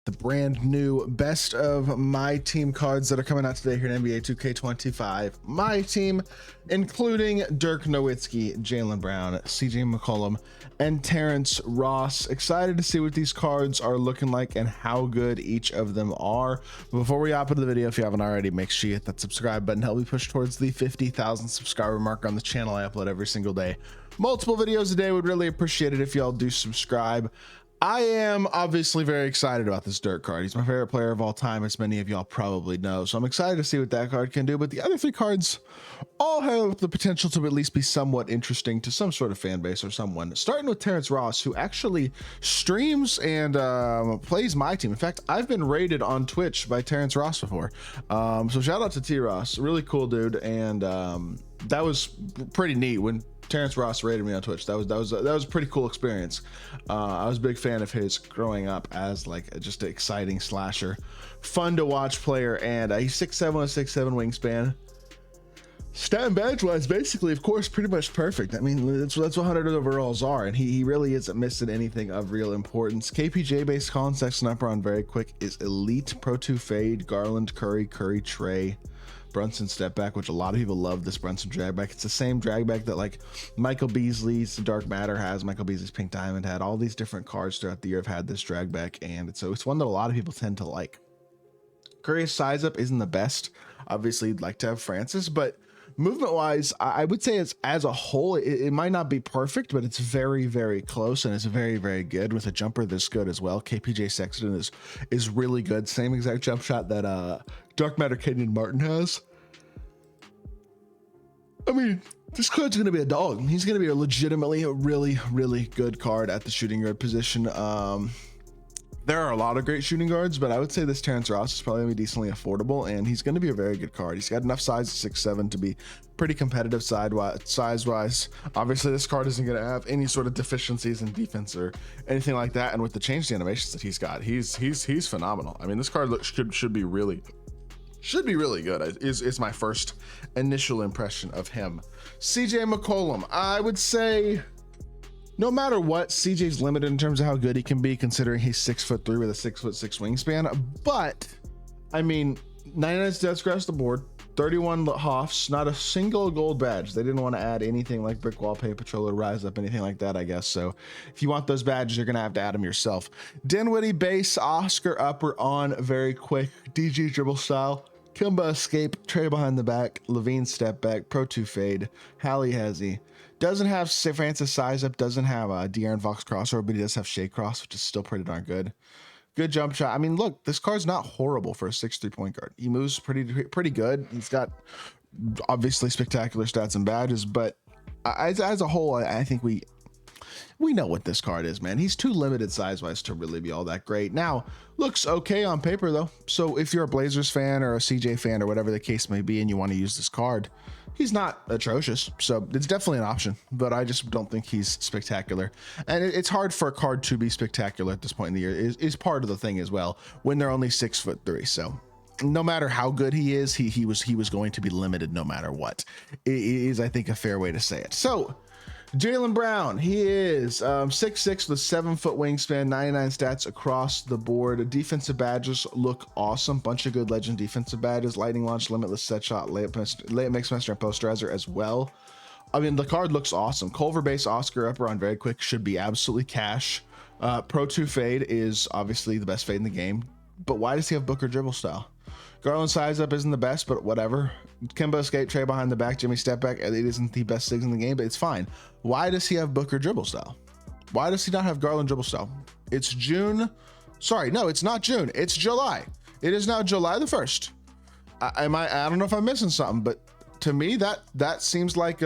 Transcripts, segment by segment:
the brand new best of my team cards that are coming out today here in NBA 2K25 my team, including Dirk Nowitzki, Jaylen Brown, CJ McCollum, and Terrence Ross. Excited to see what these cards are looking like and how good each of them are. But before we hop into the video, if you haven't already, make sure you hit that subscribe button. Help me push towards the 50,000 subscriber mark on the channel. I upload every single day, multiple videos a day. Would really appreciate it if y'all do subscribe. I am obviously very excited about this Dirk card. He's my favorite player of all time, as many of y'all probably know. So I'm excited to see what that card can do. But the other three cards all have the potential to at least be somewhat interesting to some sort of fan base or someone. Starting with Terrence Ross, who actually streams and plays my team. In fact, I've been rated on Twitch by Terrence Ross before. So shout out to T Ross, really cool dude. And that was pretty neat when Terrence Ross rated me on Twitch. That was a pretty cool experience. I was a big fan of his growing up as like just an exciting slasher, fun to watch player. And he's 6'7" with 6'7" wingspan. Stat and badge wise, basically, of course, pretty much perfect. I mean, that's what 100 overalls are, and he really isn't missing anything of real importance. KPJ based contact sniper on very quick is elite. Pro 2 fade, Garland, Curry, Trey, Brunson step back, which a lot of people love this Brunson drag back. It's the same drag back that like Michael Beasley's Dark Matter has, Michael Beasley's Pink Diamond had. All these different cards throughout the year have had this drag back, and it's one that a lot of people tend to like. Curry's size up isn't the best. Obviously, you'd like to have Francis, but movement wise, I would say it's as a whole, it might not be perfect, but it's very, very close, and it's very, very good with a jumper this good as well. KPJ Sexton is really good. Same exact jump shot that Dark Matter Kenyon Martin has. I mean, this card's going to be a dog. He's going to be a legitimately a really, really good card at the shooting guard position. There are a lot of great shooting guards, but I would say this Terrence Ross is probably going to be decently affordable, and he's going to be a very good card. He's got enough size at 6'7" to be pretty competitive size-wise. Obviously, this card isn't going to have any sort of deficiencies in defense or anything like that, and with the changed animations that he's got, he's phenomenal. I mean, this card should be really good. Is my first initial impression of him. CJ McCollum, I would say no matter what, CJ's limited in terms of how good he can be, considering he's 6'3" with a 6'6" wingspan. But I mean, 99 stats across the board, 31 Hoffs, not a single gold badge. They didn't want to add anything like Brick Wall, Pay Patrol, or Rise Up, anything like that, I guess. So if you want those badges, you're gonna have to add them yourself. Dinwiddie base, Oscar upper on very quick, DG dribble style, Kimba escape, Trey behind the back, Levine step back, Pro 2 fade, Hallie Hezzy. Doesn't have Francis size up, doesn't have a De'Aaron Fox crossover, but he does have Shea Cross, which is still pretty darn good. Good jump shot. I mean, look, this card's not horrible for a 6'3" point guard. He moves pretty good. He's got obviously spectacular stats and badges, but as a whole, I think we know what this card is, man. He's too limited size-wise to really be all that great. Now, looks okay on paper, though. So if you're a Blazers fan or a CJ fan or whatever the case may be and you want to use this card, he's not atrocious. So it's definitely an option, but I just don't think he's spectacular. And it's hard for a card to be spectacular at this point in the year is part of the thing as well, when they're only 6'3". So no matter how good he is, he was going to be limited no matter what. It is, I think, a fair way to say it. So Jaylen Brown, he is 6'6" with 7-foot wingspan, 99 stats across the board. Defensive badges look awesome. Bunch of good legend defensive badges. Lightning launch, limitless set shot, layup mix master, and posterizer as well. I mean, the card looks awesome. Culver base, Oscar upper on very quick should be absolutely cash. Pro 2 fade is obviously the best fade in the game. But why does he have Booker dribble style? Garland size up isn't the best, but whatever. Kimba escape, Trey behind the back, Jimmy step back. It isn't the best sigs in the game, but it's fine. Why does he have Booker dribble style? Why does he not have Garland dribble style? It's June. Sorry, no, it's not June. It's July. It is now July the 1st. I don't know if I'm missing something, but to me that seems like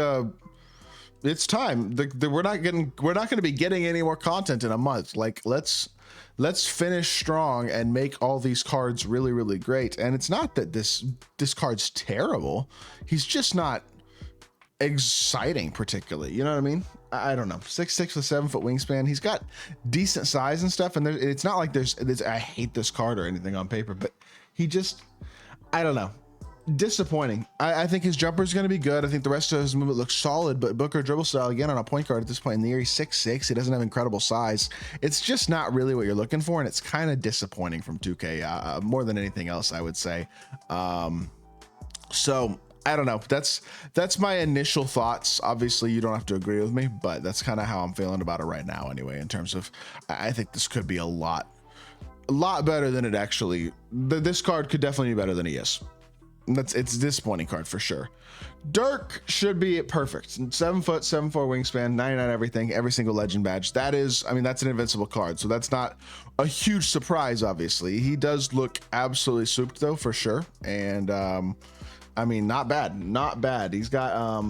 it's time. We're not going to be getting any more content in a month. Like let's finish strong and make all these cards really, really great. And it's not that this card's terrible. He's just not exciting particularly. You know what I mean? I don't know. 6'6" with 7-foot wingspan. He's got decent size and stuff. And it's not like there's I hate this card or anything on paper, but he just, I don't know. Disappointing. I think his jumper is going to be good. I think the rest of his movement looks solid, but Booker dribble style again on a point guard at this point in the year. He's 6'6". He doesn't have incredible size. It's just not really what you're looking for, and it's kind of disappointing from 2K more than anything else, I would say. So I don't know. That's my initial thoughts. Obviously, you don't have to agree with me, but that's kind of how I'm feeling about it right now. Anyway, in terms of, I think this could be a lot better than it actually. This card could definitely be better than he is. It's a disappointing card for sure. Dirk should be perfect. 7 foot, 7'4" wingspan, 99 everything, every single legend badge. That is, I mean, that's an invincible card, so that's not a huge surprise. Obviously, he does look absolutely souped though, for sure. And I mean, not bad. He's got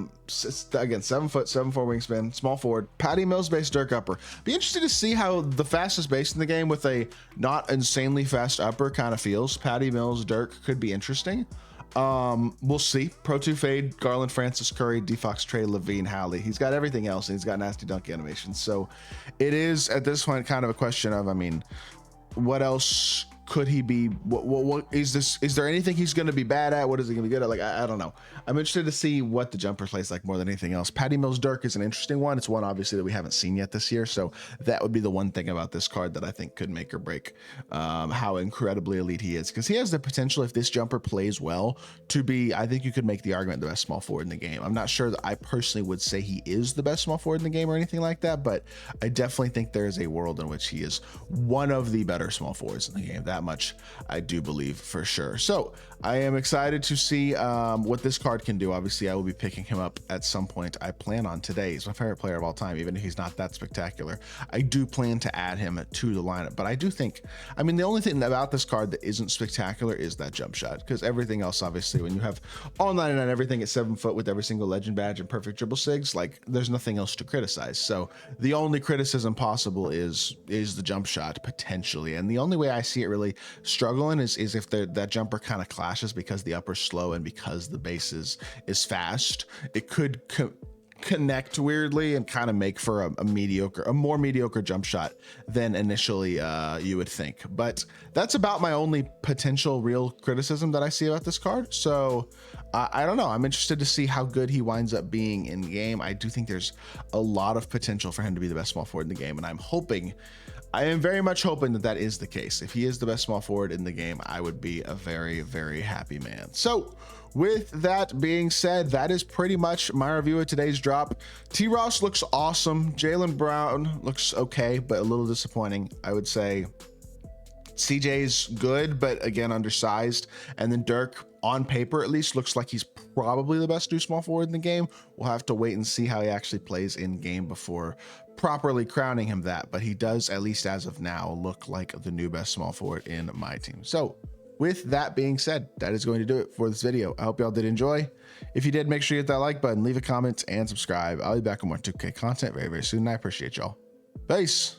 again 7 foot, 7'4" wingspan, small forward, Patty Mills base, Dirk upper. Be interested to see how the fastest base in the game with a not insanely fast upper kind of feels. Patty Mills, Dirk could be interesting. We'll see. Pro 2 fade, Garland, Francis, Curry, Defox, Trey, Levine, Howley. He's got everything else, and he's got nasty dunk animations. So it is at this point kind of a question of, I mean, what else could he be? What is this? Is there anything he's going to be bad at? What is he going to be good at? Like, I don't know. I'm interested to see what the jumper plays like more than anything else. Patty Mills Dirk is an interesting one. It's one obviously that we haven't seen yet this year. So that would be the one thing about this card that I think could make or break how incredibly elite he is, because he has the potential, if this jumper plays well, to be, I think you could make the argument, the best small forward in the game. I'm not sure that I personally would say he is the best small forward in the game or anything like that, but I definitely think there is a world in which he is one of the better small forwards in the game. That much I do believe for sure. So I am excited to see what this card can do. Obviously, I will be picking him up at some point. I plan on today. He's my favorite player of all time, even if he's not that spectacular. I do plan to add him to the lineup, but I do think, I mean, the only thing about this card that isn't spectacular is that jump shot, because everything else, obviously, when you have all 99 everything at 7 foot with every single legend badge and perfect dribble sigs, like, there's nothing else to criticize. So the only criticism possible is the jump shot potentially, and the only way I see it really struggling is if that jumper kind of clashes, because the upper's slow and because the base is fast. It could connect weirdly and kind of make for a more mediocre jump shot than initially you would think. But that's about my only potential real criticism that I see about this card. So I don't know. I'm interested to see how good he winds up being in game. I do think there's a lot of potential for him to be the best small forward in the game, and I am very much hoping that is the case. If he is the best small forward in the game, I would be a very, very happy man. So with that being said, that is pretty much my review of today's drop. T. Ross looks awesome. Jaylen Brown looks okay, but a little disappointing. I would say CJ's good, but again, undersized. And then Dirk, on paper at least, looks like he's probably the best new small forward in the game. We'll have to wait and see how he actually plays in game before properly crowning him that, but he does, at least as of now, look like the new best small forward in my team. So with that being said, that is going to do it for this video. I hope y'all did enjoy. If you did, make sure you hit that like button, leave a comment, and subscribe. I'll be back on more 2K content very, very soon, and I appreciate y'all. Peace.